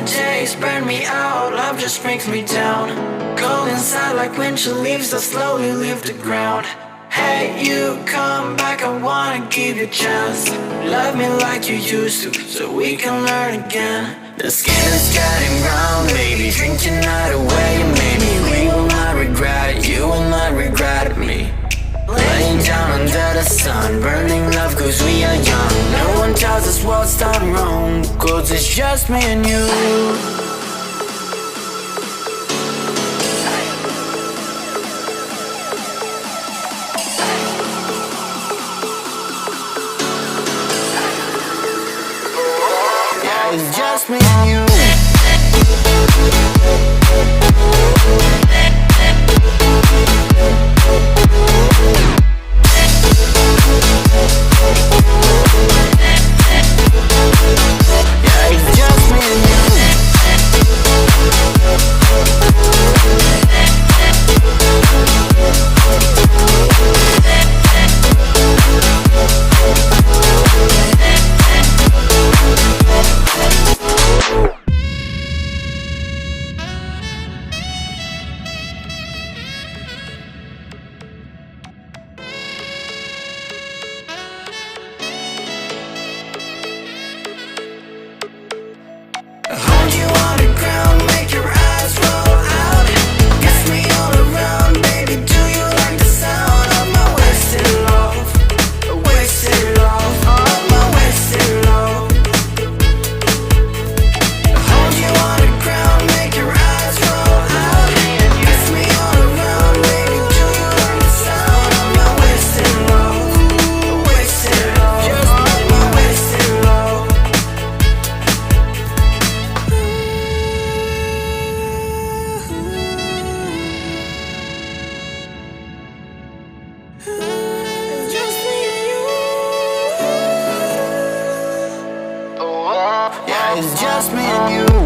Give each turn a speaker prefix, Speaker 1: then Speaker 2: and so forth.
Speaker 1: summer days burn me out, love just brings me down. Cold inside like winter leaves that slowly leave the ground. Hey, you come back, I wanna give you a chance. Love me like you used to, so we can learn again. The skin is getting brown, baby, drink your night away. Maybe we will not regret it, you will not regret me. Laying down under the sun, burning love cause we are young. No one tells us what's done wrong, cause it's just me and you. It's just me and you. Yeah, it's just me and you. Hold you on the ground, make your eyes roll out. Kiss me all around, baby, do you like the sound of my wasted love? Wasted love, of my wasted love. Hold you on the ground, make your eyes roll out. Kiss me all around, baby, do you like the sound of my wasted love? Wasted love, just like my wasted love. It's just me and you. Yeah, it's just me and you.